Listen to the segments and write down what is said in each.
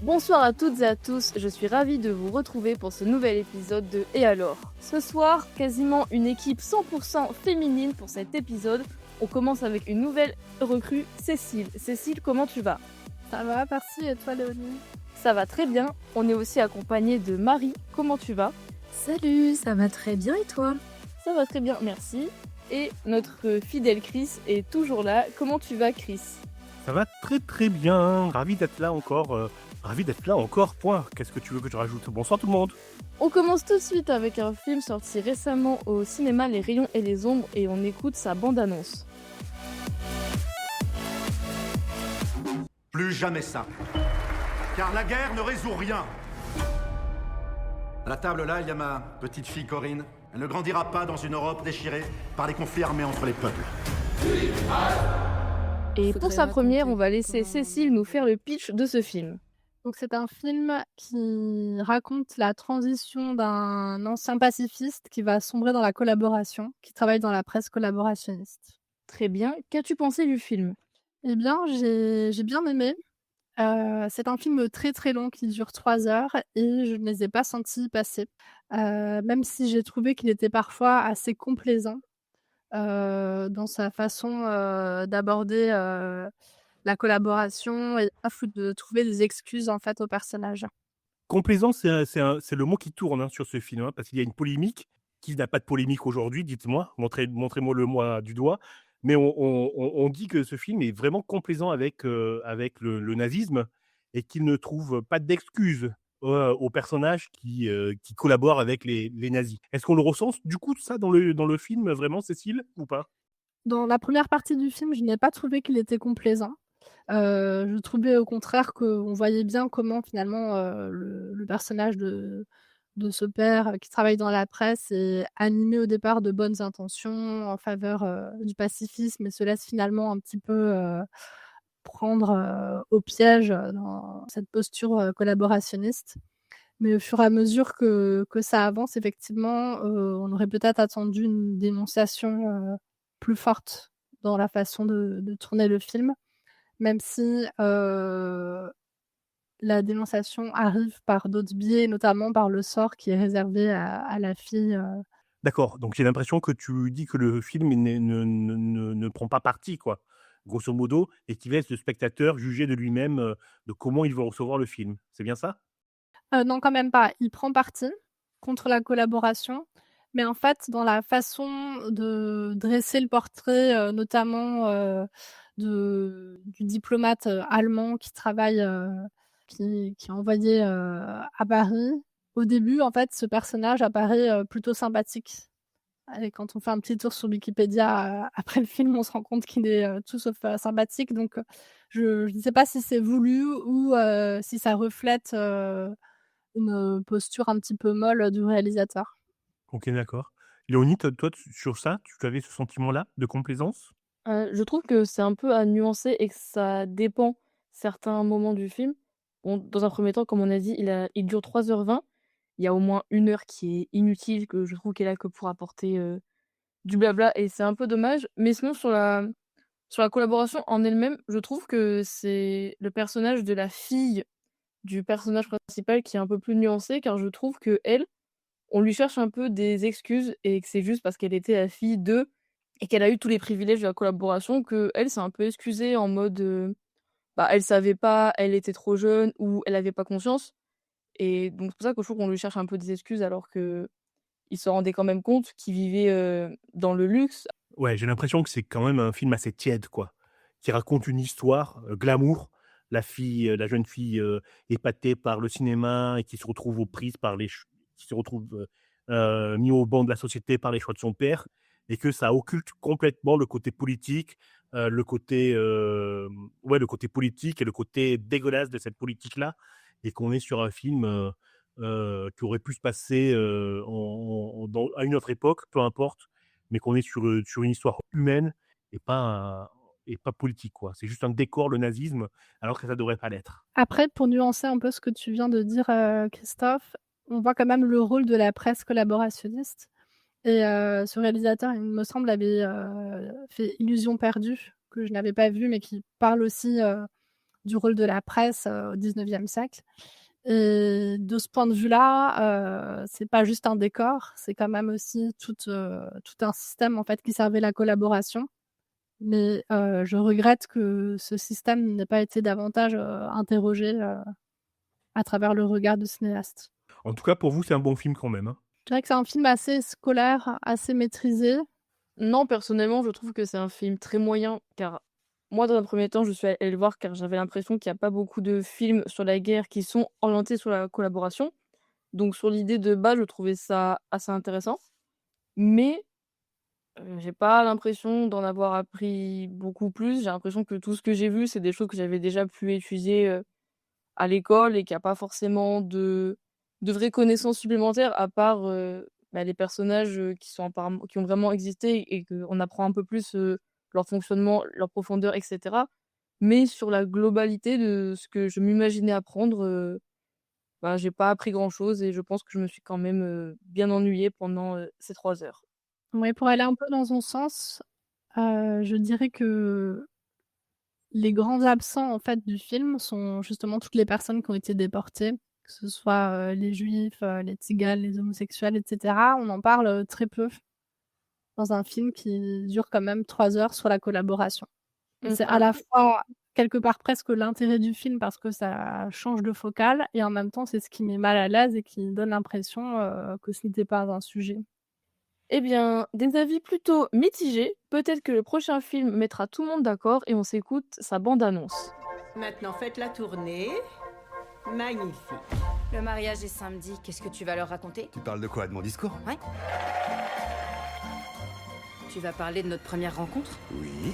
Bonsoir à toutes et à tous, je suis ravie de vous retrouver pour ce nouvel épisode de Et alors ? Ce soir, quasiment une équipe 100% féminine pour cet épisode. On commence avec une nouvelle recrue, Cécile. Cécile, comment tu vas ? Ça va, merci. Et toi, Léonie ? Ça va très bien. On est aussi accompagné de Marie. Comment tu vas ? Salut, ça va très bien et toi ? Ça va très bien, merci. Et notre fidèle Chris est toujours là. Comment tu vas, Chris ? Ça va très très bien, ravi d'être là encore. Point. Qu'est-ce que tu veux que je rajoute ? Bonsoir tout le monde. On commence tout de suite avec un film sorti récemment au cinéma, Les Rayons et les Ombres, et on écoute sa bande-annonce. Plus jamais ça. Car la guerre ne résout rien. À la table là, il y a ma petite fille Corinne. Elle ne grandira pas dans une Europe déchirée par les conflits armés entre les peuples. Et pour sa première, on va laisser Cécile nous faire le pitch de ce film. Donc, c'est un film qui raconte la transition d'un ancien pacifiste qui va sombrer dans la collaboration, qui travaille dans la presse collaborationniste. Très bien. Qu'as-tu pensé du film ? Eh bien, j'ai bien aimé. C'est un film très très long qui dure 3 heures et je ne les ai pas sentis passer. Même si j'ai trouvé qu'il était parfois assez complaisant dans sa façon d'aborder la collaboration et de trouver des excuses en fait aux personnages. Complaisant, c'est le mot qui tourne sur ce film, parce qu'il y a une polémique. Qui n'a pas de polémique aujourd'hui, dites-moi, montrez-moi le moi du doigt. Mais on dit que ce film est vraiment complaisant avec le nazisme et qu'il ne trouve pas d'excuses aux personnages qui collaborent avec les nazis. Est-ce qu'on le ressent du coup ça dans le film vraiment, Cécile, ou pas ? Dans la première partie du film, je n'ai pas trouvé qu'il était complaisant. Je trouvais au contraire qu'on voyait bien comment finalement, le personnage de ce père qui travaille dans la presse est animé au départ de bonnes intentions en faveur, du pacifisme et se laisse finalement un petit peu, prendre, au piège, dans cette posture, collaborationniste. Mais au fur et à mesure que ça avance effectivement, on aurait peut-être attendu une dénonciation, plus forte dans la façon de tourner le film. Même si, la dénonciation arrive par d'autres biais, notamment par le sort qui est réservé à la fille. D'accord, donc j'ai l'impression que tu dis que le film ne prend pas parti, quoi, grosso modo, et qui laisse le spectateur juger de lui-même, de comment il va recevoir le film. C'est bien ça? Non, quand même pas. Il prend parti contre la collaboration, mais en fait, dans la façon de dresser le portrait, notamment, du diplomate, allemand qui travaille, qui est envoyé, à Paris. Au début, en fait, ce personnage apparaît, plutôt sympathique et quand on fait un petit tour sur Wikipédia, après le film, on se rend compte qu'il est, tout sauf, sympathique donc je ne sais pas si c'est voulu ou si ça reflète, une posture un petit peu molle, du réalisateur. OK, d'accord. Léonie, toi, sur ça, tu avais ce sentiment-là de complaisance? Je trouve que c'est un peu à nuancer et que ça dépend certains moments du film. Bon, dans un premier temps, comme on a dit, il dure 3h20. Il y a au moins 1 heure qui est inutile, que je trouve qu'elle est là que pour apporter, du blabla et c'est un peu dommage. Mais sinon sur la collaboration en elle-même, je trouve que c'est le personnage de la fille du personnage principal qui est un peu plus nuancé, car je trouve qu'elle, on lui cherche un peu des excuses et que c'est juste parce qu'elle était la fille de et qu'elle a eu tous les privilèges de la collaboration qu'elle s'est un peu excusée en mode, bah, elle savait pas, elle était trop jeune ou elle avait pas conscience et donc c'est pour ça que je trouve qu'on lui cherche un peu des excuses alors qu'il se rendait quand même compte qu'il vivait, dans le luxe. Ouais, j'ai l'impression que c'est quand même un film assez tiède, quoi, qui raconte une histoire, glamour. La jeune fille, épatée par le cinéma et qui se retrouve aux prises par qui se retrouve, mis au banc de la société par les choix de son père et que ça occulte complètement le côté politique, le côté politique et le côté dégueulasse de cette politique-là et qu'on est sur un film, qui aurait pu se passer, à une autre époque, peu importe, mais qu'on est sur une histoire humaine et pas politique, quoi. C'est juste un décor, le nazisme, alors que ça devrait pas l'être. Après, pour nuancer un peu ce que tu viens de dire, Christophe, on voit quand même le rôle de la presse collaborationniste et ce réalisateur, il me semble, avait, fait Illusions perdues, que je n'avais pas vu, mais qui parle aussi, du rôle de la presse, au 19e siècle et de ce point de vue-là, c'est pas juste un décor, c'est quand même aussi tout un système, en fait, qui servait la collaboration. Mais je regrette que ce système n'ait pas été davantage, interrogé, à travers le regard du cinéaste. En tout cas, pour vous, c'est un bon film quand même, hein? Je dirais que c'est un film assez scolaire, assez maîtrisé. Non, personnellement, je trouve que c'est un film très moyen, car moi, dans un premier temps, je suis allée le voir car j'avais l'impression qu'il y a pas beaucoup de films sur la guerre qui sont orientés sur la collaboration. Donc sur l'idée de base, je trouvais ça assez intéressant, mais j'ai pas l'impression d'en avoir appris beaucoup plus. J'ai l'impression que tout ce que j'ai vu, c'est des choses que j'avais déjà pu étudier, à l'école et qu'il y a pas forcément de vraies connaissances supplémentaires à part, les personnages, qui ont vraiment existé et qu'on apprend un peu plus, leur fonctionnement, leur profondeur et cetera. Mais sur la globalité de ce que je m'imaginais apprendre, j'ai pas appris grand-chose et je pense que je me suis quand même, bien ennuyée pendant, ces 3 heures. Ouais, pour aller un peu dans son sens, je dirais que les grands absents, en fait, du film sont justement toutes les personnes qui ont été déportées, que ce soit, les juifs, les tziganes, les homosexuels et cetera. On en parle, très peu dans un film qui dure quand même 3 heures sur la collaboration. Et c'est à Mmh. la fois, quelque part, presque l'intérêt du film parce que ça change de focale et en même temps, c'est ce qui met mal à l'aise et qui donne l'impression, que ce n'était pas un sujet. Eh bien, des avis plutôt mitigés. Peut-être que le prochain film mettra tout le monde d'accord et on s'écoute sa bande-annonce. Maintenant, faites la tournée. Magnifique. Le mariage est samedi, qu'est-ce que tu vas leur raconter? Tu parles de quoi? De mon discours? Ouais. Tu vas parler de notre première rencontre? Oui,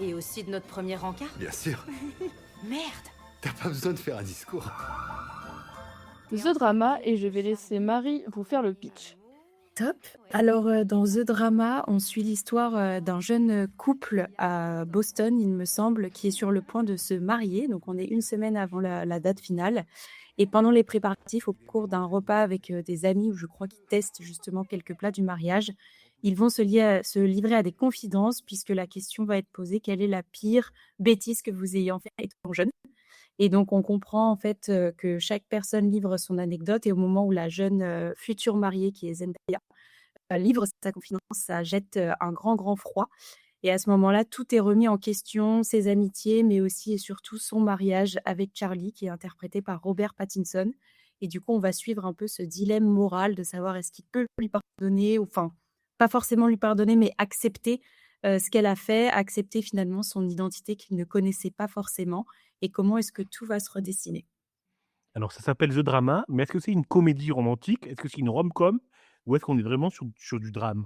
Et aussi de notre premier encart? bien sûr. Merde! T'as pas besoin de faire un discours. The Drama et je vais laisser Marie vous faire le pitch. Top. Alors, dans The Drama, on suit l'histoire d'un jeune couple à Boston, il me semble, qui est sur le point de se marier. Donc, on est une semaine avant la date finale. Et pendant les préparatifs, au cours d'un repas avec des amis, où je crois qu'ils testent justement quelques plats du mariage, ils vont se livrer à des confidences, puisque la question va être posée, quelle est la pire bêtise que vous ayez en fait étant jeune? Et donc, on comprend en fait que chaque personne livre son anecdote. Et au moment où la jeune future mariée, qui est Zendaya, livre sa confidence, ça jette un grand, grand froid. Et à ce moment-là, tout est remis en question, ses amitiés, mais aussi et surtout son mariage avec Charlie, qui est interprété par Robert Pattinson. Et du coup, on va suivre un peu ce dilemme moral de savoir est-ce qu'il peut lui pardonner, ou enfin, pas forcément lui pardonner, mais accepter ce qu'elle a fait, accepter finalement son identité qu'il ne connaissait pas forcément, et comment est-ce que tout va se redessiner. Alors ça s'appelle The Drama, mais est-ce que c'est une comédie romantique? Est-ce que c'est une rom-com? Ou est-ce qu'on est vraiment sur du drame?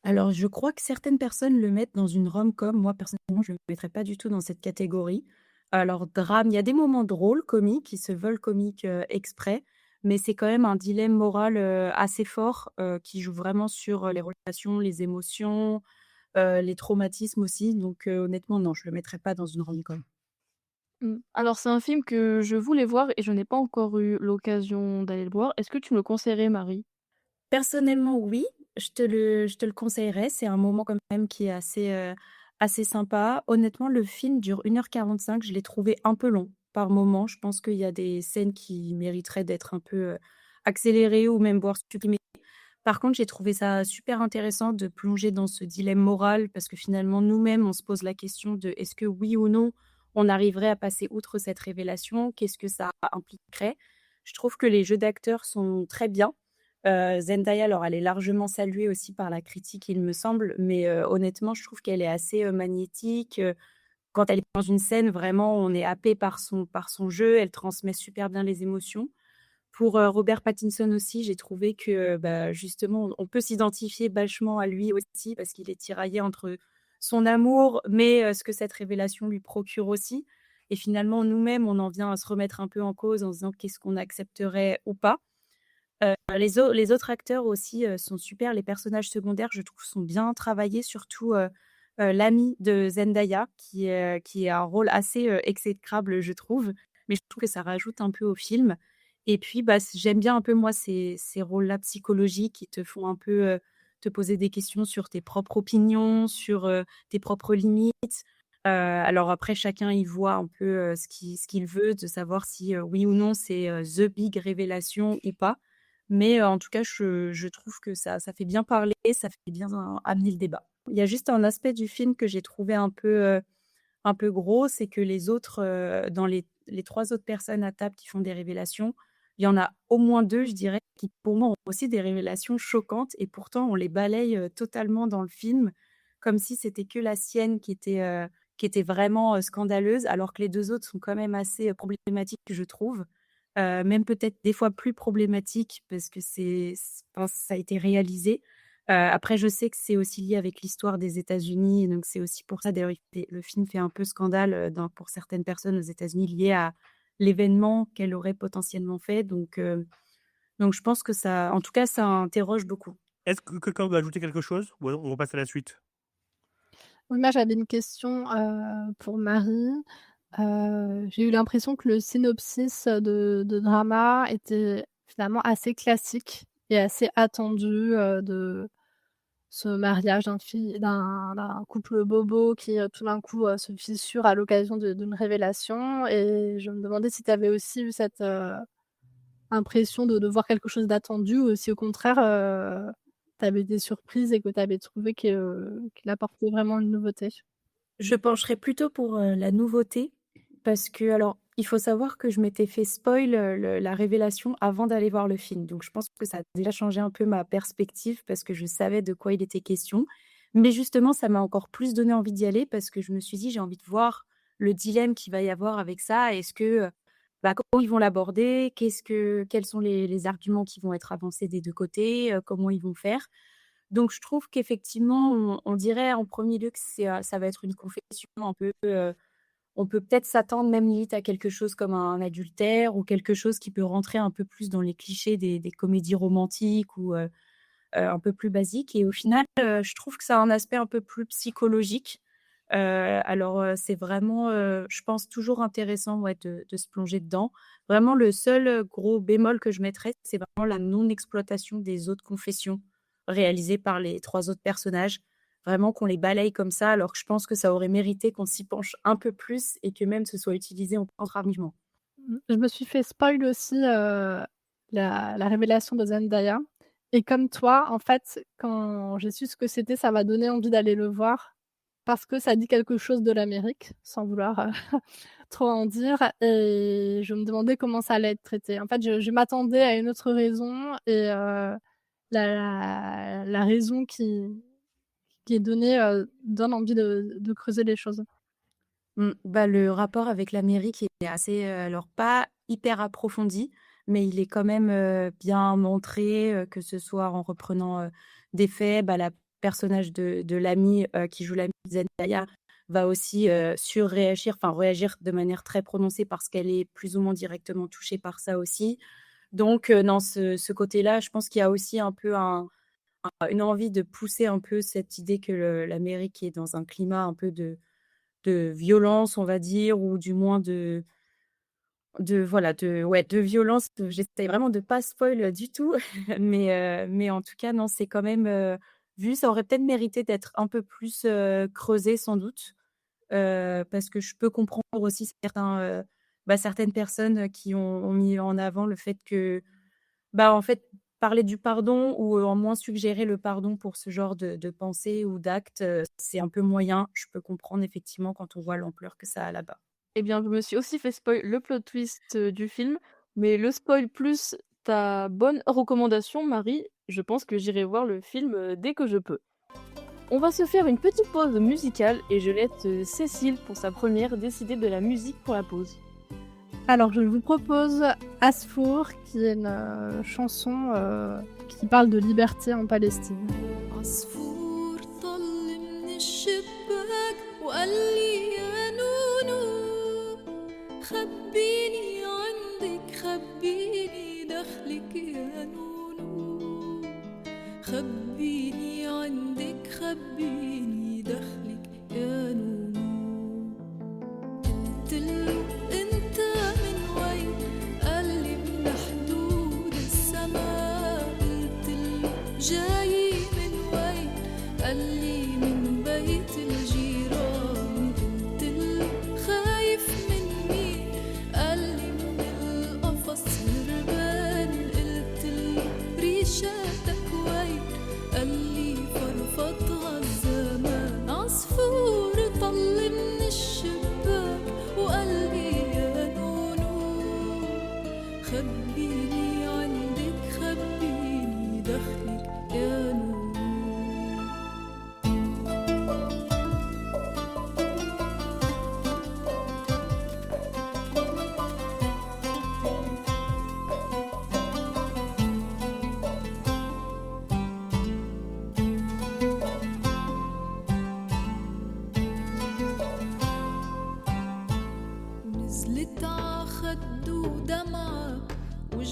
Alors, je crois que certaines personnes le mettent dans une rom-com. Moi, personnellement, je ne le mettrais pas du tout dans cette catégorie. Alors, drame, il y a des moments drôles, comiques, qui se veulent comiques exprès, mais c'est quand même un dilemme moral assez fort qui joue vraiment sur les relations, les émotions, les traumatismes aussi. Donc, honnêtement, non, je ne le mettrais pas dans une rom-com. Alors c'est un film que je voulais voir et je n'ai pas encore eu l'occasion d'aller le voir. Est-ce que tu me le conseillerais, Marie? Personnellement, oui, je te le conseillerais. C'est un moment quand même qui est assez sympa. Honnêtement, le film dure 1h45. Je l'ai trouvé un peu long par moment. Je pense qu'il y a des scènes qui mériteraient d'être un peu, accélérées ou même voire supprimées. Par contre, j'ai trouvé ça super intéressant de plonger dans ce dilemme moral parce que finalement, nous-mêmes, on se pose la question de est-ce que oui ou non, on arriverait à passer outre cette révélation? Qu'est-ce que ça impliquerait? Je trouve que les jeux d'acteurs sont très bien. Zendaya, alors elle est largement saluée aussi par la critique, il me semble, mais honnêtement, je trouve qu'elle est assez magnétique. Quand elle est dans une scène, vraiment, on est happé par son jeu. Elle transmet super bien les émotions. Pour Robert Pattinson aussi, j'ai trouvé que justement, on peut s'identifier vachement à lui aussi parce qu'il est tiraillé entre son amour, mais ce que cette révélation lui procure aussi. Et finalement, nous-mêmes, on en vient à se remettre un peu en cause en se disant qu'est-ce qu'on accepterait ou pas. Les autres acteurs aussi sont super. Les personnages secondaires, je trouve, sont bien travaillés, surtout l'ami de Zendaya, qui a un rôle assez exécrable, je trouve. Mais je trouve que ça rajoute un peu au film. Et puis, j'aime bien un peu, moi, ces rôles-là psychologiques qui te font un peu te poser des questions sur tes propres opinions, sur tes propres limites. Alors après chacun y voit un peu, ce qu'il veut, de savoir si, oui ou non c'est, the big révélation ou pas. Mais, en tout cas je trouve que ça fait bien parler, ça fait bien amener le débat. Il y a juste un aspect du film que j'ai trouvé un peu gros, c'est que les autres, dans les 3 autres personnes à table qui font des révélations, il y en a au moins 2, je dirais, qui pour moi ont aussi des révélations choquantes et pourtant on les balaye, totalement dans le film, comme si c'était que la sienne qui était vraiment, scandaleuse, alors que les 2 autres sont quand même assez, problématiques, je trouve. Même peut-être des fois plus problématiques parce que enfin, ça a été réalisé. Après je sais que c'est aussi lié avec l'histoire des États-Unis et donc c'est aussi pour ça d'ailleurs le film fait un peu scandale, pour certaines personnes aux États-Unis lié à l'événement qu'elle aurait potentiellement fait donc je pense que ça en tout cas ça interroge beaucoup. Est-ce que quelqu'un veut ajouter quelque chose ou alors on passe à la suite? Oui, moi j'avais une question, pour Marie. J'ai eu l'impression que le synopsis de drama était finalement assez classique et assez attendu, de ce mariage d'un couple bobo qui, tout d'un coup, se fissure à l'occasion d'une révélation et je me demandais si tu avais aussi eu cette, impression de voir quelque chose d'attendu ou si au contraire, tu avais été surprise et que tu avais trouvé qu'il apportait vraiment une nouveauté? Je pencherais plutôt pour, la nouveauté parce que alors, il faut savoir que je m'étais fait spoil, la révélation avant d'aller voir le film. Donc je pense que ça a déjà changé un peu ma perspective parce que je savais de quoi il était question. Mais justement, ça m'a encore plus donné envie d'y aller parce que je me suis dit: «J'ai envie de voir le dilemme qu'il va y avoir avec ça. Est-ce que, bah, comment ils vont l'aborder? Quels sont les arguments qui vont être avancés des 2 côtés? Comment ils vont faire?» Donc je trouve qu'effectivement, on dirait en premier lieu que ça va être une confession un peu, on peut peut-être s'attendre même limite à quelque chose comme un adultère ou quelque chose qui peut rentrer un peu plus dans les clichés des comédies romantiques ou, un peu plus basiques et au final, je trouve que ça a un aspect un peu plus psychologique. Alors, c'est vraiment, je pense toujours intéressant, ouais, de se plonger dedans. Vraiment le seul, gros bémol que je mettrais, c'est vraiment la non-exploitation des autres confessions réalisées par les 3 autres personnages. Vraiment qu'on les balaye comme ça, alors que je pense que ça aurait mérité qu'on s'y penche un peu plus et que même ce soit utilisé en contre-argument. Je me suis fait spoil aussi, la révélation de Zendaya et comme toi, en fait, quand j'ai su ce que c'était, ça m'a donné envie d'aller le voir parce que ça dit quelque chose de l'Amérique, sans vouloir, trop en dire et je me demandais comment ça allait être traité. En fait, je m'attendais à une autre raison et la raison qui est donnée, donne envie de creuser les choses. Bah, le rapport avec l'Amérique est assez, alors pas hyper approfondi, mais il est quand même, bien montré, que ce soit en reprenant, des faits. Bah, la personnage de l'amie, qui joue l'amie de Zendaya va aussi, surréagir, enfin réagir de manière très prononcée parce qu'elle est plus ou moins directement touchée par ça aussi. Donc, non, ce côté-là, je pense qu'il y a aussi un peu une envie de pousser un peu cette idée que l'Amérique est dans un climat un peu de violence, on va dire, ou du moins voilà, de violence. J'essaie vraiment de pas spoil, du tout, mais en tout cas, non, c'est quand même, ça aurait peut-être mérité d'être un peu plus, creusé sans doute, parce que je peux comprendre aussi certaines personnes qui ont mis en avant le fait que, bah, en fait, parler du pardon ou, en moins suggérer le pardon pour ce genre de pensée ou d'acte, c'est un peu moyen. Je peux comprendre effectivement quand on voit l'ampleur que ça a là-bas. Eh bien, je me suis aussi fait spoil le plot twist, du film, mais le spoil plus ta bonne recommandation, Marie, je pense que j'irai voir le film, dès que je peux. On va se faire une petite pause musicale et je laisse, Cécile pour sa première décider de la musique pour la pause. Alors je vous propose Asfour qui est une, chanson, qui parle de liberté en Palestine. عصفور طل من الشباك وقال لي يا نونو خبيني عندك خبيني دخلك يا نونو خبيني عندك خبيني دخلك يا نونو قلتله انت من وين قال لي من حدود السما قلتله جاي من وين قال لي من بيت الجيران قلت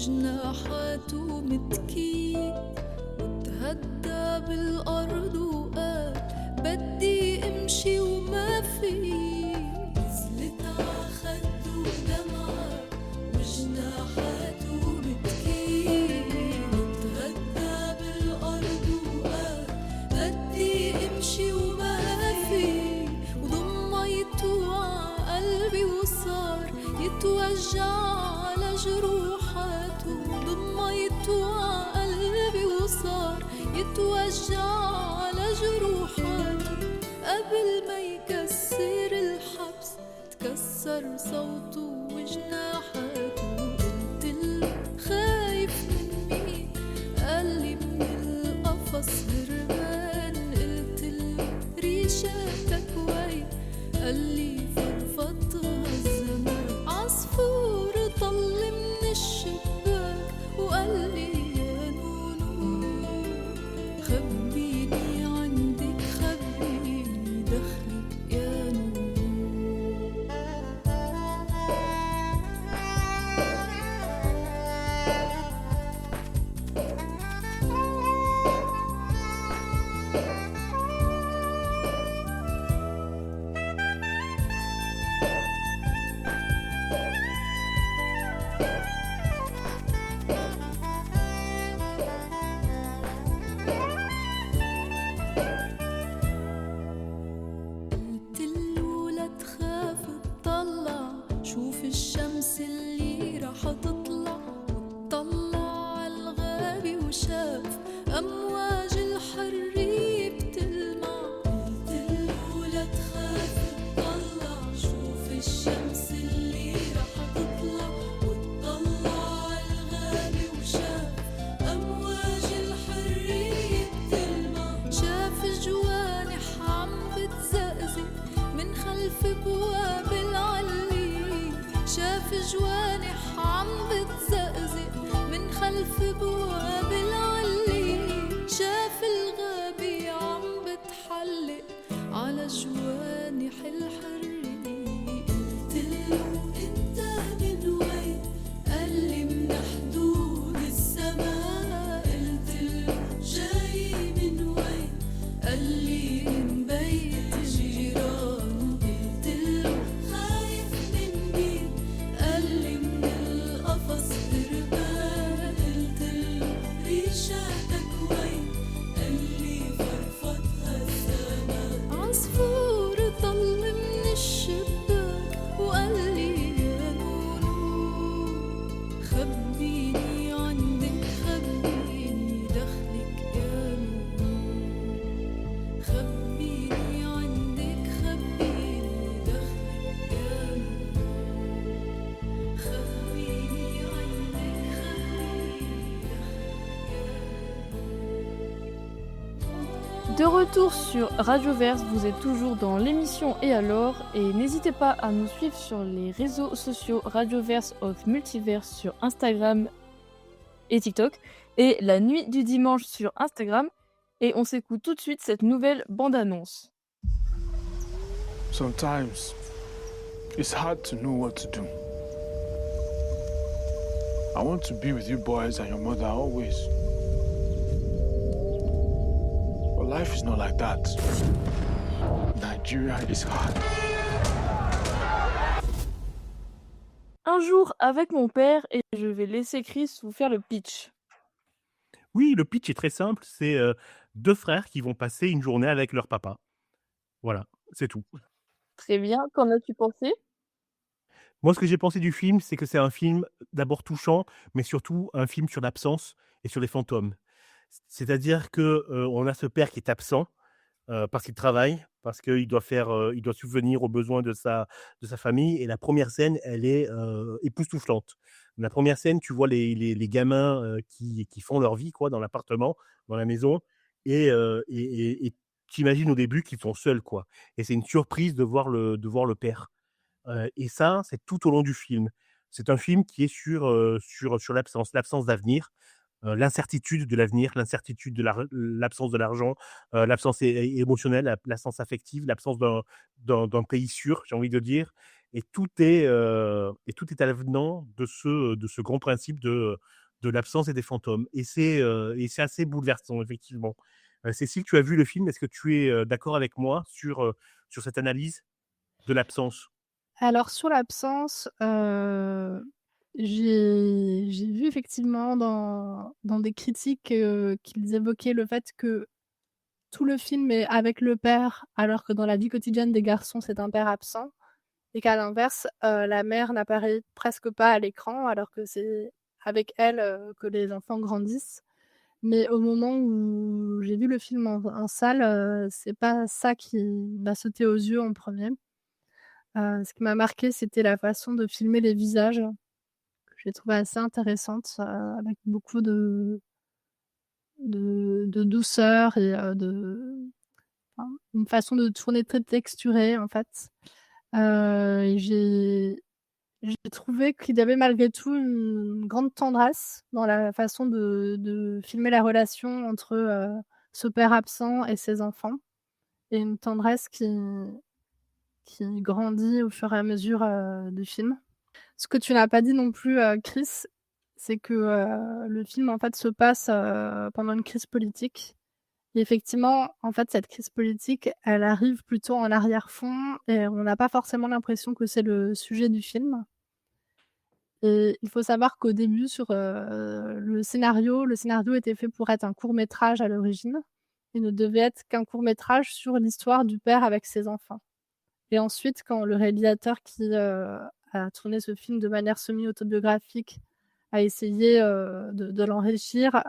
وجناحاته متكية وتهدى بالأرض وقال بدي امشي وما في نزلت عخده ودمعة وجناحاته متكية وتهدى بالأرض وقال بدي امشي وما في وضميته ع قلبي وصار يتوجع على جروحاته ضميته ع قلبي وصار يتوجع على جروحاته قبل ما يكسر الحبس تكسر صوته وجناحاته قلتله خايف من مين قالي من القفص هربان قلتله ريشاتك وين قالي فرفضها الزمان عصفور طل من الشباك وقالي يا نونو خبيني عندك خبيني دخلك يا نونو قلتله لا تخاف اطلع شوف الشمس اللي رح تطلع وطلع عالغابة وشاف أمواج الحرية بتلمع قلتله لا تخاف اطلع شوف الشمس اللي رح تطلع وطلع عالغابة وشاف أمواج الحرية بتلمع شاف جوانح عم بتزقزق من خلف بواب العلي شاف جوانح عم بتزقزق من خلف بواب العلي شاف الغابة عم بتحلق على جوانح الحرية قلتله انت من وين قالي من حدود السماء قلتله جاي من وين قالي من بيت جيران قلتله خايف من مين قالي من القفص هربان قلتله ريشاتك وين قالي فرفضها الزمان عصفور طل من الشباك وقالي يا نونو خبيني عندك خبيني دخلك يا نونو خبيني عندك خبيني دخلك يا نونو خبيني عندك خبيني De retour sur Radioverse, vous êtes toujours dans l'émission Et alors, et n'hésitez pas à nous suivre sur les réseaux sociaux Radioverse of Multiverse sur Instagram et TikTok, et la nuit du dimanche sur Instagram, et on s'écoute tout de suite cette nouvelle bande-annonce. Sometimes it's hard to know what to do. I want to be with you boys and your mother always. But life is not like that. Nigeria is hard. Un jour avec mon père, et je vais laisser Chris vous faire le pitch. Oui, le pitch est très simple. C'est deux frères qui vont passer une journée avec leur papa. Voilà, c'est tout. Très bien, qu'en as-tu pensé? Moi, ce que j'ai pensé du film, c'est que c'est un film d'abord touchant, mais surtout un film sur l'absence et sur les fantômes. C'est-à-dire que on a ce père qui est absent parce qu'il travaille, parce qu'il doit il doit subvenir aux besoins de sa famille. Et la première scène, elle est époustouflante. La première scène, tu vois les gamins qui font leur vie quoi, dans l'appartement, dans la maison, et t'imagines au début qu'ils sont seuls, quoi. Et c'est une surprise de voir le père. Et ça, c'est tout au long du film. C'est un film qui est sur l'absence d'avenir, l'incertitude de l'avenir, l'incertitude de l'absence de l'argent, l'absence émotionnelle, l'absence affective, l'absence d'un pays sûr, j'ai envie de dire. Et tout est avenant de ce grand principe de de l'absence et des fantômes et c'est assez bouleversant effectivement. Cécile, tu as vu le film, est-ce que tu es, d'accord avec moi sur cette analyse de l'absence? Alors sur l'absence, j'ai vu effectivement dans des critiques, qu'ils évoquaient le fait que tout le film est avec le père, alors que dans la vie quotidienne des garçons, c'est un père absent et qu'à l'inverse, la mère n'apparaît presque pas à l'écran, alors que c'est avec elle, que les enfants grandissent. Mais au moment où j'ai vu le film en salle, c'est pas ça qui m'a sauté aux yeux en premier. Ce qui m'a marqué, c'était la façon de filmer les visages, que j'ai trouvé assez intéressante, avec beaucoup de douceur et enfin, une façon de tourner très texturée, en fait. Et j'ai trouvé qu'il y avait malgré tout une grande tendresse dans la façon de filmer la relation entre, ce père absent et ses enfants et une tendresse qui grandit au fur et à mesure, du film. Ce que tu n'as pas dit non plus, Chris, c'est que, le film, en fait, se passe, pendant une crise politique et effectivement, en fait, cette crise politique, elle arrive plutôt en arrière-fond et on n'a pas forcément l'impression que c'est le sujet du film et il faut savoir qu'au début sur, le scénario était fait pour être un court-métrage à l'origine. Il ne devait être qu'un court-métrage sur l'histoire du père avec ses enfants et ensuite quand le réalisateur qui, a tourné ce film de manière semi-autobiographique a essayé, de l'enrichir,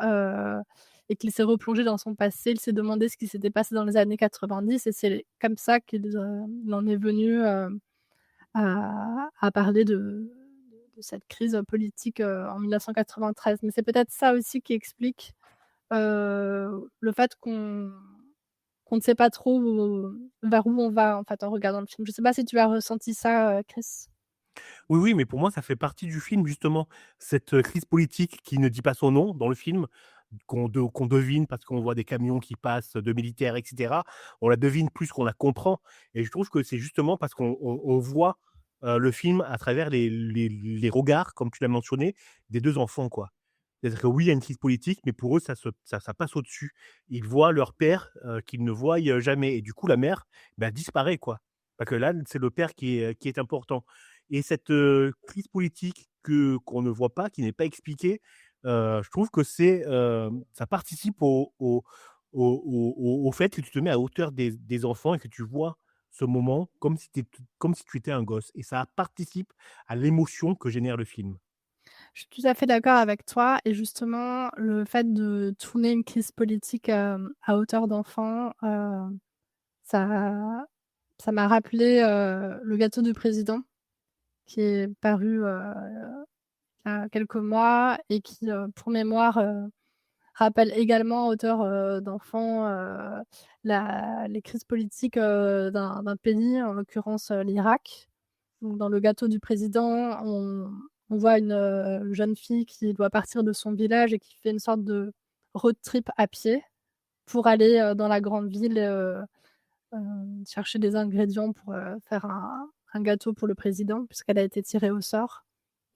et qu'il s'est replongé dans son passé. Il s'est demandé ce qui s'était passé dans les années 90 et c'est comme ça il en est venu, à parler de cette crise politique, en 1993. Mais c'est peut-être ça aussi qui explique, le fait qu'on ne sait pas trop vers où on va, en fait, en regardant le film. Je sais pas si tu as ressenti ça, Chris? Oui, oui, mais pour moi, ça fait partie du film justement, cette, crise politique qui ne dit pas son nom dans le film, qu'on devine parce qu'on voit des camions qui passent de militaires et cetera. On la devine plus qu'on la comprend et je trouve que c'est justement parce qu'on voit, le film à travers les regards, comme tu l'as mentionné, des 2 enfants, quoi. C'est-à-dire que oui, il y a une crise politique, mais pour eux, ça passe au-dessus. Ils voient leur père, qu'ils ne voient, jamais et du coup, la mère, bah, disparaît, quoi. Parce que là, c'est le père qui est important et cette, crise politique qu'on ne voit pas, qui n'est pas expliquée, je trouve que ça participe au fait que tu te mets à hauteur des enfants et que tu vois ce moment comme si tu étais un gosse et ça participe à l'émotion que génère le film. Je suis tout à fait d'accord avec toi et justement, le fait de tourner une crise politique, à hauteur d'enfant, ça ça m'a rappelé, Le Gâteau du président qui est paru, il y a quelques mois et qui, pour mémoire, rappelle également à hauteur, d'enfant, les crises politiques, d'un pays, en l'occurrence, l'Irak. Donc dans Le Gâteau du président, on voit une, jeune fille qui doit partir de son village et qui fait une sorte de road trip à pied pour aller, dans la grande ville, chercher des ingrédients pour, faire un gâteau pour le président puisqu'elle a été tirée au sort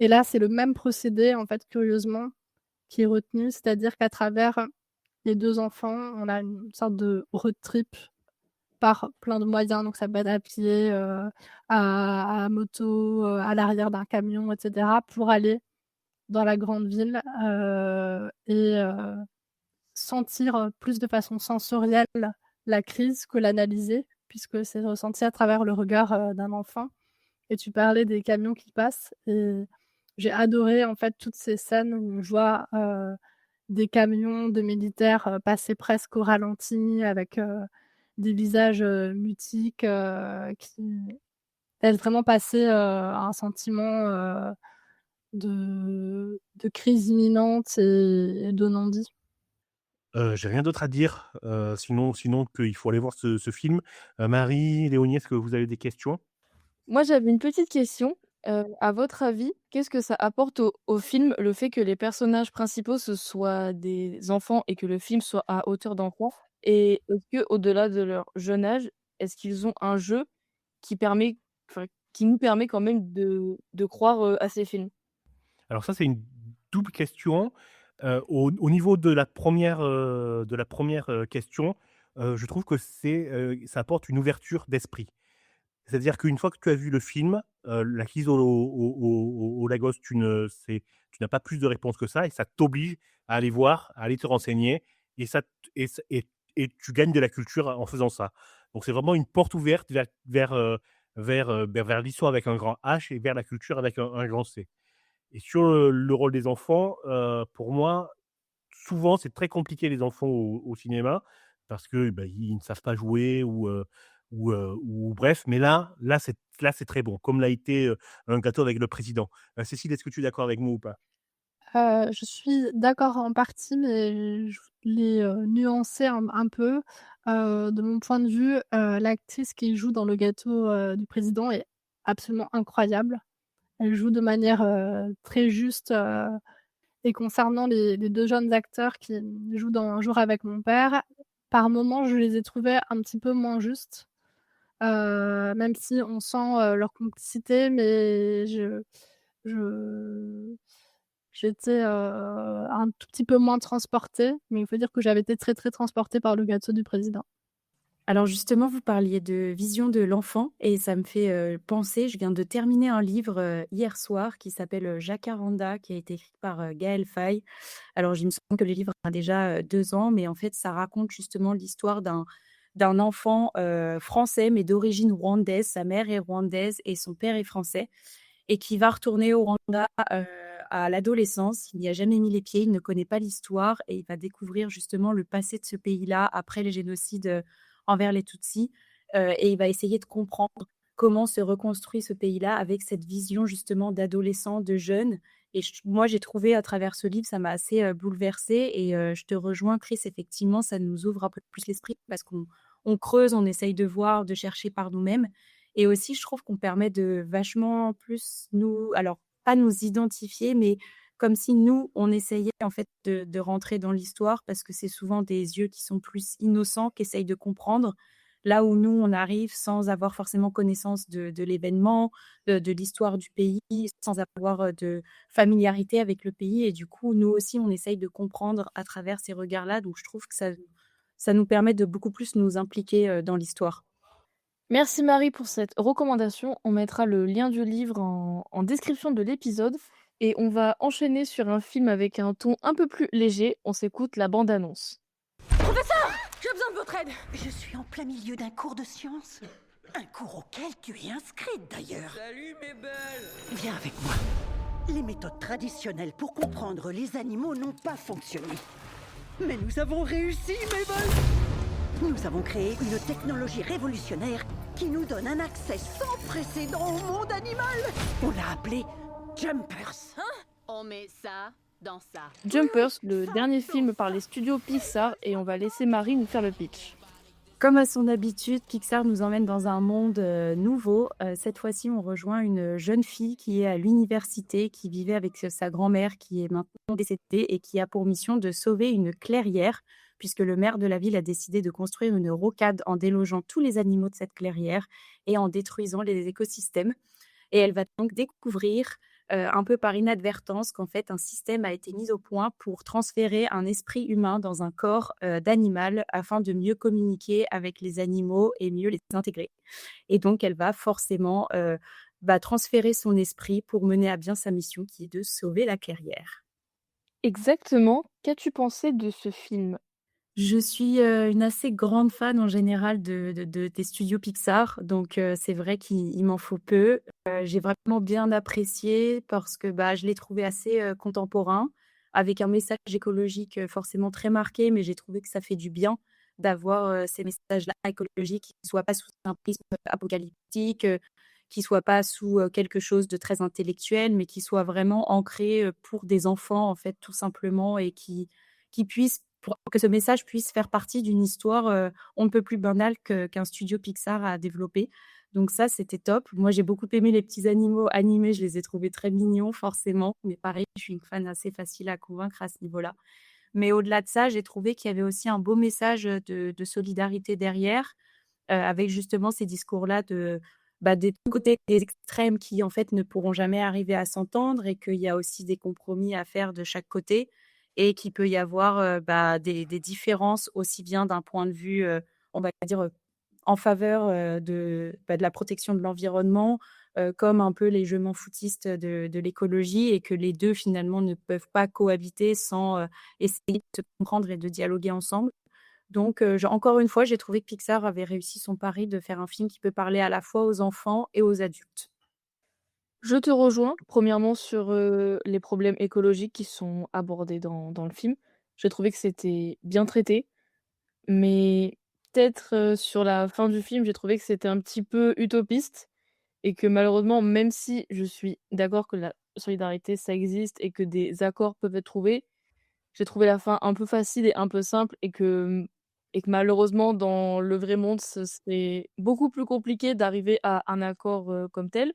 et là, c'est le même procédé, en fait, curieusement, qui est retenu. C'est-à-dire qu'à travers les 2 enfants, on a une sorte de road trip par plein de moyens, donc ça peut être à pied, à moto, à l'arrière d'un camion et cetera pour aller dans la grande ville, et sentir, plus de façon sensorielle la crise que l'analyser, puisque c'est ressenti à travers le regard, d'un enfant et tu parlais des camions qui passent et j'ai adoré, en fait, toutes ces scènes où on voit, des camions de militaires, passer presque au ralenti avec, des visages, mutiques, qui laissent vraiment passer, un sentiment, de crise imminente et de non-dit. J'ai rien d'autre à dire, sinon qu'il faut aller voir ce film. Marie, Léonie, est-ce que vous avez des questions? Moi, j'avais une petite question. À votre avis, qu'est-ce que ça apporte au film, le fait que les personnages principaux, ce soient des enfants et que le film soit à hauteur d'enfant? Et est-ce qu'au-delà de leur jeune âge, est-ce qu'ils ont un jeu qui permet enfin, qui nous permet quand même de croire, à ces films? Alors ça, c'est une double question. Au niveau de la première, question, je trouve que ça apporte une ouverture d'esprit. C'est-à-dire qu'une fois que tu as vu le film, La crise au Lagos, tu n'as pas plus de réponses que ça et ça t'oblige à aller voir, à aller te renseigner et ça t et tu gagnes de la culture en faisant ça. Donc c'est vraiment une porte ouverte vers l'histoire avec un grand H et vers la culture avec un grand C. Et sur le rôle des enfants, pour moi, souvent, c'est très compliqué les enfants au cinéma parce que, bah, ils ne savent pas jouer ou bref. Mais là, c'est très bon, comme l'a été, Un gâteau avec le président. Cécile, est-ce que tu es d'accord avec moi ou pas? Je suis d'accord en partie, mais je voulais, nuancer un peu. De mon point de vue, l'actrice qui joue dans Le gâteau, du président est absolument incroyable. Elle joue de manière, très juste, et concernant les 2 jeunes acteurs qui jouent dans Un jour avec mon père, par moments, je les ai trouvés un petit peu moins justes, même si on sent, leur complicité, mais je j'étais, un tout petit peu moins transportée, mais il faut dire que j'avais été très, très transportée par Le gâteau du président. Alors justement, vous parliez de vision de l'enfant et ça me fait, penser, je viens de terminer un livre, hier soir qui s'appelle, Jacaranda, qui a été écrit par, Gaël Faye. Alors il me semble que le livre a déjà, 2 ans, mais en fait ça raconte justement l'histoire d'un enfant, français mais d'origine rwandaise. Sa mère est rwandaise et son père est français et qui va retourner au Rwanda, à l'adolescence. Il n'y a jamais mis les pieds, il ne connaît pas l'histoire et il va découvrir justement le passé de ce pays-là après les génocides, envers les Tutsis, et il va essayer de comprendre comment se reconstruit ce pays-là avec cette vision justement d'adolescent, de jeune et moi j'ai trouvé à travers ce livre, ça m'a assez, bouleversée et je te rejoins Chris, effectivement, ça nous ouvre un peu plus l'esprit parce qu'on creuse, on essaye de voir, de chercher par nous-mêmes et aussi je trouve qu'on permet de vachement plus nous alors pas nous identifier, mais comme si nous, on essayait en fait de rentrer dans l'histoire parce que c'est souvent des yeux qui sont plus innocents, qui essayent de comprendre. Là où nous, on arrive sans avoir forcément connaissance de l'événement, de l'histoire du pays, sans avoir, de familiarité avec le pays et du coup, nous aussi, on essaye de comprendre à travers ces regards-là. Donc je trouve que ça nous permet de beaucoup plus nous impliquer, dans l'histoire. Merci Marie pour cette recommandation. On mettra le lien du livre en description de l'épisode et on va enchaîner sur un film avec un ton un peu plus léger. On s'écoute la bande-annonce. Professeur, j'ai besoin de votre aide. Je suis en plein milieu d'un cours de sciences. Un cours auquel tu es inscrite d'ailleurs. Salut mes belles. Viens avec moi. Les méthodes traditionnelles pour comprendre les animaux n'ont pas fonctionné. Mais nous avons réussi, mes belles. Nous avons créé une technologie révolutionnaire qui nous donne un accès sans précédent au monde animal. On l'a appelé Jumpers. Hein? On met ça dans ça. Jumpers, le dernier film par les studios Pixar et on va laisser Marie nous faire le pitch. Comme à son habitude, Pixar nous emmène dans un monde nouveau. Cette fois-ci, on rejoint une jeune fille qui est à l'université, qui vivait avec sa grand-mère qui est maintenant décédée et qui a pour mission de sauver une clairière, puisque le maire de la ville a décidé de construire une rocade en délogeant tous les animaux de cette clairière et en détruisant les écosystèmes. Et elle va donc découvrir un peu par inadvertance qu'en fait un système a été mis au point pour transférer un esprit humain dans un corps d'animal afin de mieux communiquer avec les animaux et mieux les intégrer. Et donc elle va forcément transférer son esprit pour mener à bien sa mission qui est de sauver la clairière. Exactement. Qu'as-tu pensé de ce film ? Je suis, une assez grande fan en général des studios Pixar, donc c'est vrai qu'il m'en faut peu. J'ai vraiment bien apprécié parce que, je l'ai trouvé assez, contemporain, avec un message écologique, forcément très marqué, mais j'ai trouvé que ça fait du bien d'avoir, ces messages-là écologiques qui ne soient pas sous un prisme apocalyptique, qui ne soient pas sous, quelque chose de très intellectuel, mais qui soient vraiment ancrés, pour des enfants, en fait, tout simplement et qui puissent pour que ce message puisse faire partie d'une histoire, on ne peut plus banale qu'un studio Pixar a développé. Donc ça, c'était top. Moi, j'ai beaucoup aimé les petits animaux animés, je les ai trouvés très mignons forcément, mais pareil, je suis une fan assez facile à convaincre à ce niveau-là. Mais au-delà de ça, j'ai trouvé qu'il y avait aussi un beau message, de solidarité derrière, avec justement ces discours-là des 2 côtés, des extrêmes qui, en fait, ne pourront jamais arriver à s'entendre et qu'il y a aussi des compromis à faire de chaque côté et qu'il peut y avoir, des différences aussi bien d'un point de vue, on va dire, en faveur, de la protection de l'environnement, comme un peu les je m'en foutiste de l'écologie et que les 2 finalement ne peuvent pas cohabiter sans, essayer de se comprendre et de dialoguer ensemble. Donc, encore une fois, j'ai trouvé que Pixar avait réussi son pari de faire un film qui peut parler à la fois aux enfants et aux adultes. Je te rejoins, premièrement sur, les problèmes écologiques qui sont abordés dans le film. J'ai trouvé que c'était bien traité, mais peut-être, sur la fin du film, j'ai trouvé que c'était un petit peu utopiste et que malheureusement, même si je suis d'accord que la solidarité, ça existe et que des accords peuvent être trouvés, j'ai trouvé la fin un peu facile et un peu simple et que malheureusement dans le vrai monde, ce serait beaucoup plus compliqué d'arriver à un accord, comme tel.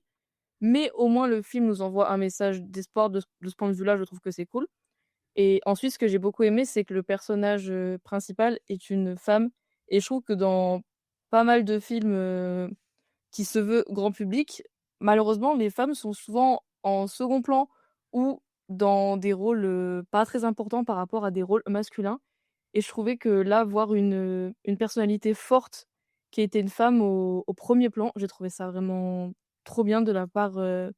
Mais au moins le film nous envoie un message d'espoir de ce point de vue-là, je trouve que c'est cool. Et ensuite, ce que j'ai beaucoup aimé, c'est que le personnage, principal est une femme et je trouve que dans pas mal de films, qui se veut grand public, malheureusement, les femmes sont souvent en second plan ou dans des rôles, pas très importants par rapport à des rôles masculins et je trouvais que là, voir une personnalité forte qui était une femme au 1er plan, j'ai trouvé ça vraiment trop bien de la part, de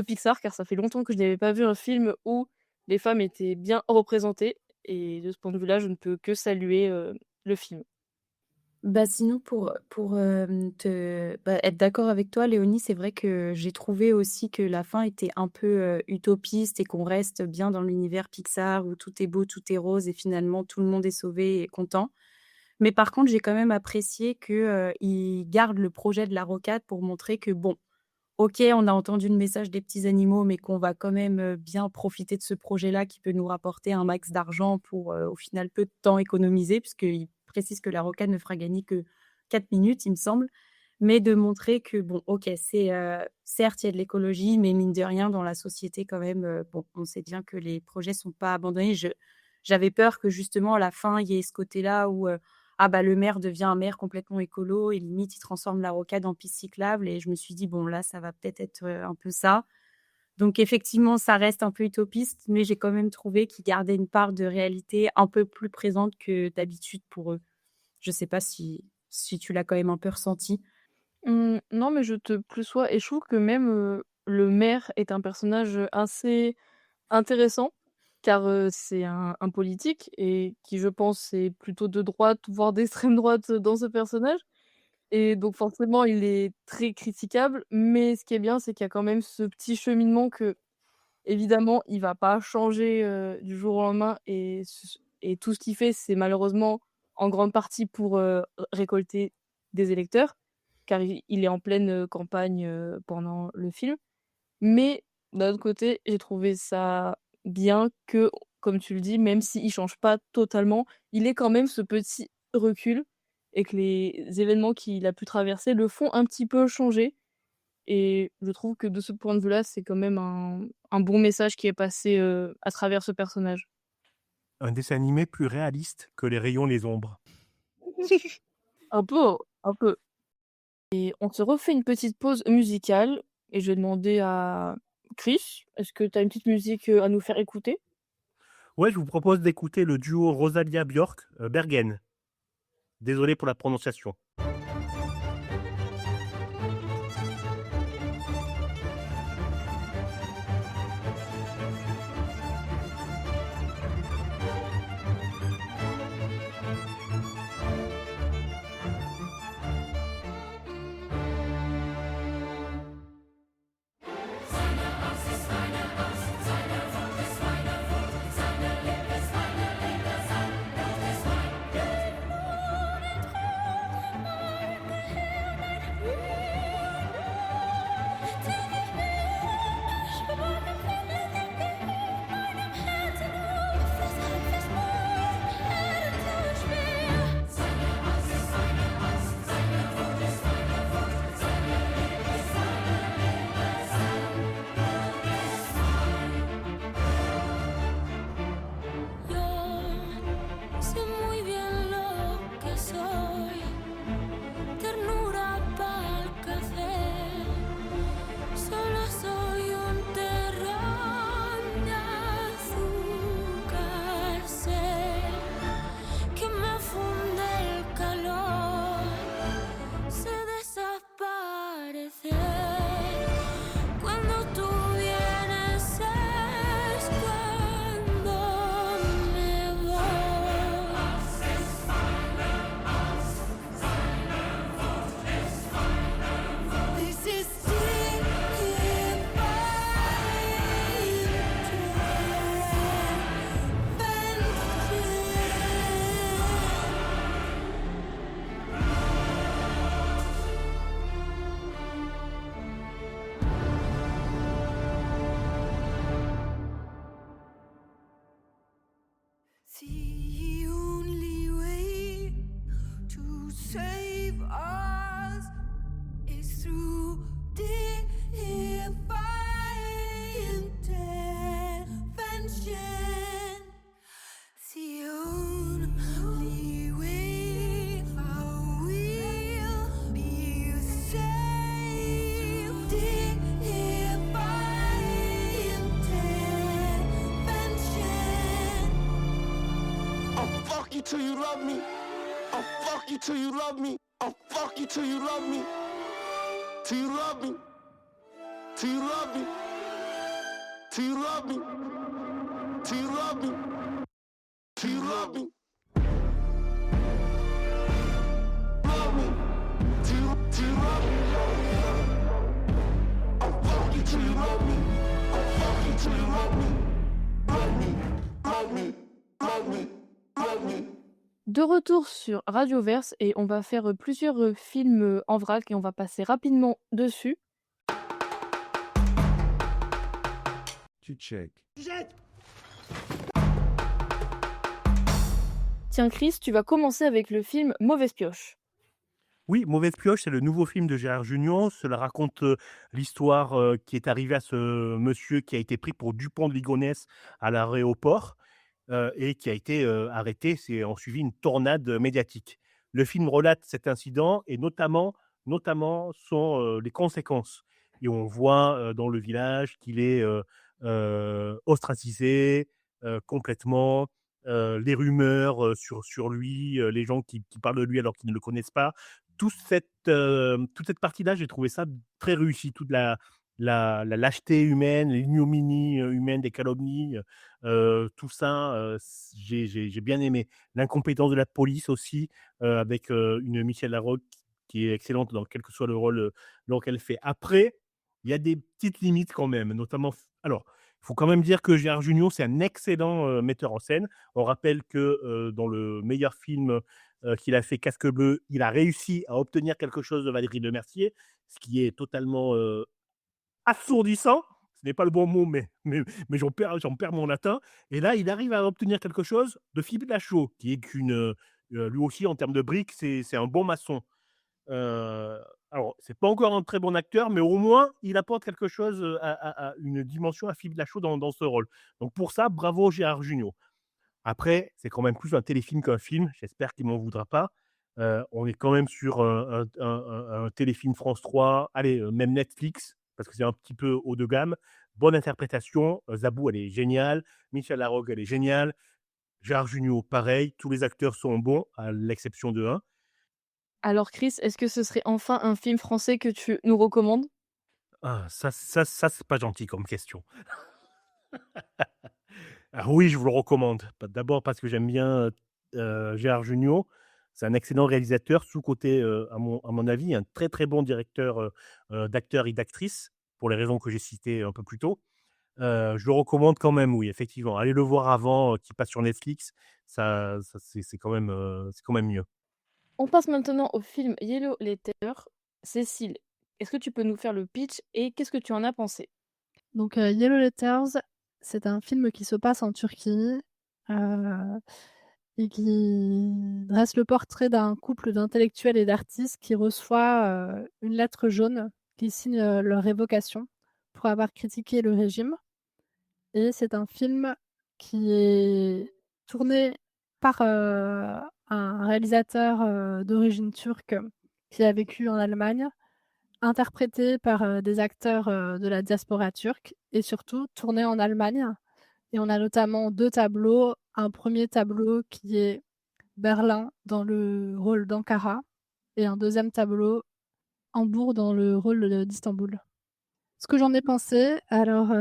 Pixar, car ça fait longtemps que je n'avais pas vu un film où les femmes étaient bien représentées et de ce point de vue-là, je ne peux que saluer, le film. Sinon être d'accord avec toi, Léonie, c'est vrai que j'ai trouvé aussi que la fin était un peu, utopiste et qu'on reste bien dans l'univers Pixar où tout est beau, tout est rose et finalement tout le monde est sauvé et content. Mais par contre, j'ai quand même apprécié que, ils gardent le projet de la rocade pour montrer que bon, OK, on a entendu le message des petits animaux, mais qu'on va quand même, bien profiter de ce projet-là qui peut nous rapporter un max d'argent pour, au final, peu de temps économisé puisqu'il précise que la rocade ne fera gagner que 4 minutes, il me semble. Mais de montrer que bon, OK, c'est, certes, il y a de l'écologie, mais mine de rien, dans la société quand même, bon, on sait bien que les projets sont pas abandonnés. J'avais peur que justement à la fin, il y ait ce côté-là où, le maire devient un maire complètement écolo et limite il transforme la rocade en piste cyclable et je me suis dit: «Bon là, ça va peut-être être, un peu ça». Donc effectivement, ça reste un peu utopiste, mais j'ai quand même trouvé qu'ils gardaient une part de réalité un peu plus présente que d'habitude pour eux. Je sais pas si tu l'as quand même un peu ressenti? Non, mais je te plus sois et je trouve que même, le maire est un personnage, assez intéressant car, c'est un politique et qui je pense est plutôt de droite, voire d'extrême droite, dans ce personnage et donc forcément il est très critiquable, mais ce qui est bien, c'est qu'il y a quand même ce petit cheminement qu'évidemment il va pas changer, du jour au lendemain et tout ce qu'il fait, c'est malheureusement en grande partie pour, récolter des électeurs, car il est en pleine, campagne, pendant le film. Mais d'un autre côté, j'ai trouvé ça bien que, comme tu le dis, même s'il change pas totalement, il ait quand même ce petit recul et que les événements qu'il a pu traverser le font un petit peu changer et je trouve que de ce point de vue-là, c'est quand même un bon message qui est passé, à travers ce personnage. Un dessin animé plus réaliste que Les Rayons, les Ombres. Un peu, un peu. Et on se refait une petite pause musicale et je vais demander à Chris, est-ce que tu as une petite musique, à nous faire écouter? Ouais, je vous propose d'écouter le duo Rosalia Björk, Bergen. Désolé pour la prononciation. till you love me. I'll fuck you till you love me. I'll fuck you till you love me. Till you love me. Till you love me. Till you love me. Till you love me. Till you love me. Love me. Till you love me. I'll fuck you till you love me. I'll fuck you till you love me. Love me. Love me. Love me. Love me. De retour sur Radioverse et on va faire plusieurs films en vrac et on va passer rapidement dessus. Tu check. Tiens Chris, tu vas commencer avec le film Mauvaise pioche. Oui, Mauvaise pioche, c'est le nouveau film de Gérard Jugnot. Cela raconte l'histoire qui est arrivée à ce monsieur qui a été pris pour Dupont de Ligonnès à l'aéroport et qui a été arrêté. C'est en suivi une tornade médiatique. Le film relate cet incident et notamment les conséquences. Et on voit dans le village qu'il est ostracisé complètement. Les rumeurs sur lui, les gens qui parlent de lui alors qu'ils ne le connaissent pas. Toute cette partie-là, j'ai trouvé ça très réussi. Toute la lâcheté humaine, l'ignominie humaine, des calomnies, tout ça, j'ai bien aimé. L'incompétence de la police aussi, avec une Michel Larocque qui est excellente dans quel que soit le rôle qu'elle fait. Après, il y a des petites limites quand même, notamment... Alors, il faut quand même dire que Gérard Jugnot, c'est un excellent metteur en scène. On rappelle que dans le meilleur film qu'il a fait, Casque Bleu, il a réussi à obtenir quelque chose de Valérie Lemercier, ce qui est totalement assourdissant. Ce n'est pas le bon mot, mais j'en perds mon latin. Et là, il arrive à obtenir quelque chose de Philippe Lachaud, qui est lui aussi, en termes de briques, c'est un bon maçon. Alors, c'est pas encore un très bon acteur, mais au moins, il apporte quelque chose, à une dimension à Philippe Lachaud dans ce rôle. Donc pour ça, bravo Gérard Jugnot. Après, c'est quand même plus un téléfilm qu'un film. J'espère qu'il m'en voudra pas. On est quand même sur un téléfilm France 3, allez, même Netflix, parce que c'est un petit peu haut de gamme. Bonne interprétation. Zabou, elle est géniale. Michel Larocque, elle est géniale. Gérard Jugnot, pareil. Tous les acteurs sont bons, à l'exception de un. Alors Chris, est-ce que ce serait enfin un film français que tu nous recommandes? Ah, ça c'est pas gentil comme question. Ah oui, je vous le recommande. D'abord parce que j'aime bien Gérard Jugnot. C'est un excellent réalisateur, sous-coté, à mon avis, un très très bon directeur d'acteurs et d'actrices, pour les raisons que j'ai citées un peu plus tôt. Je le recommande quand même, oui, effectivement. Allez le voir avant qu'il passe sur Netflix, c'est quand même mieux. On passe maintenant au film Yellow Letter. Cécile, est-ce que tu peux nous faire le pitch et qu'est-ce que tu en as pensé? Donc Yellow Letters, c'est un film qui se passe en Turquie et qui dresse le portrait d'un couple d'intellectuels et d'artistes qui reçoit une lettre jaune qui signe leur révocation pour avoir critiqué le régime. Et c'est un film qui est tourné par un réalisateur d'origine turque qui a vécu en Allemagne, interprété par des acteurs de la diaspora turque et surtout tourné en Allemagne. Et on a notamment 2 tableaux. Un premier tableau qui est Berlin dans le rôle d'Ankara et un deuxième tableau, Hambourg dans le rôle d'Istanbul. Ce que j'en ai pensé, alors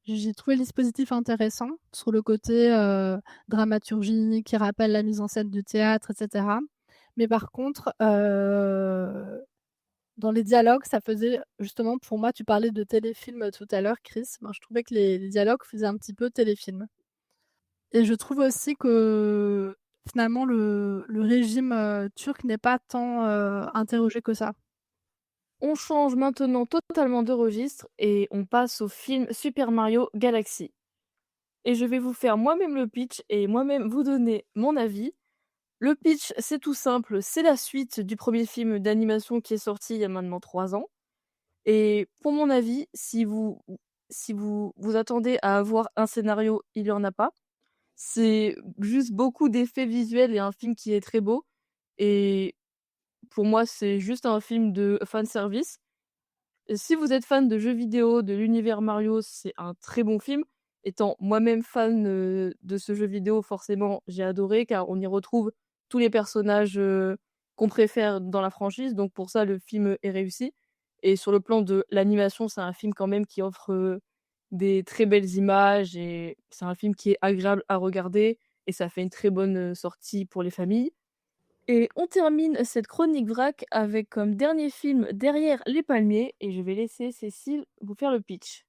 j'ai trouvé le dispositif intéressant sur le côté dramaturgie qui rappelle la mise en scène du théâtre, etc. Mais par contre, dans les dialogues, ça faisait justement, pour moi, tu parlais de téléfilm tout à l'heure, Chris. Moi, je trouvais que les dialogues faisaient un petit peu téléfilm. Et je trouve aussi que finalement, le régime turc n'est pas tant interrogé que ça. On change maintenant totalement de registre et on passe au film Super Mario Galaxy. Et je vais vous faire moi-même le pitch et moi-même vous donner mon avis. Le pitch, c'est tout simple, c'est la suite du premier film d'animation qui est sorti il y a maintenant 3 ans. Et pour mon avis, si vous attendez à avoir un scénario, il n'y en a pas. C'est juste beaucoup d'effets visuels et un film qui est très beau. Et pour moi, c'est juste un film de fanservice. Et si vous êtes fan de jeux vidéo, de l'univers Mario, c'est un très bon film. Étant moi-même fan, de ce jeu vidéo, forcément, j'ai adoré car on y retrouve tous les personnages, qu'on préfère dans la franchise, donc pour ça, le film est réussi et sur le plan de l'animation, c'est un film quand même qui offre, des très belles images et c'est un film qui est agréable à regarder et ça fait une très bonne, sortie pour les familles. Et on termine cette chronique vrac avec comme dernier film Derrière les palmiers et je vais laisser Cécile vous faire le pitch.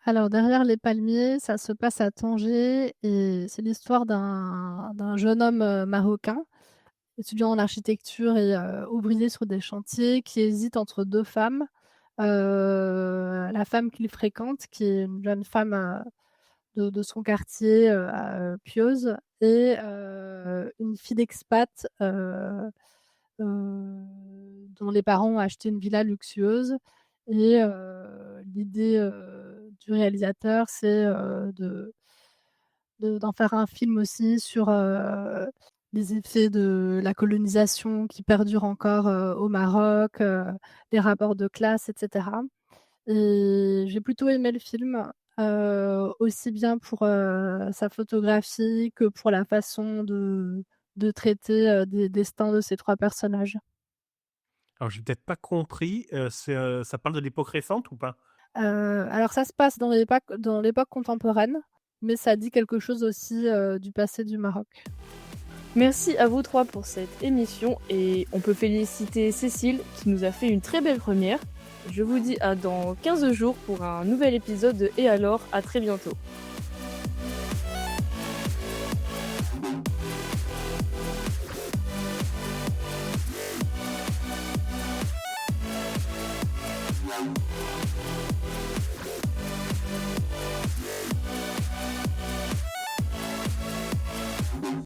Alors, Derrière les palmiers, ça se passe à Tanger et c'est l'histoire d'un jeune homme, marocain, étudiant en architecture et ouvrier sur des chantiers, qui hésite entre 2 femmes. La femme qu'il fréquente, qui est une jeune femme, de son quartier, pieuse et une fille d'expat, dont les parents ont acheté une villa luxueuse et l'idée, du réalisateur, c'est, d'en faire un film aussi sur, les effets de la colonisation qui perdurent encore, au Maroc, les rapports de classe et cetera et j'ai plutôt aimé le film, aussi bien pour, sa photographie que pour la façon de traiter, des destins de ces 3 personnages. Alors, j'ai peut-être pas compris, ça parle de l'époque récente ou pas? Alors ça se passe dans l'époque contemporaine, mais ça dit quelque chose aussi, du passé du Maroc. Merci à vous 3 pour cette émission et on peut féliciter Cécile qui nous a fait une très belle première. Je vous dis à dans 15 jours pour un nouvel épisode de Et alors, à très bientôt. Yeah.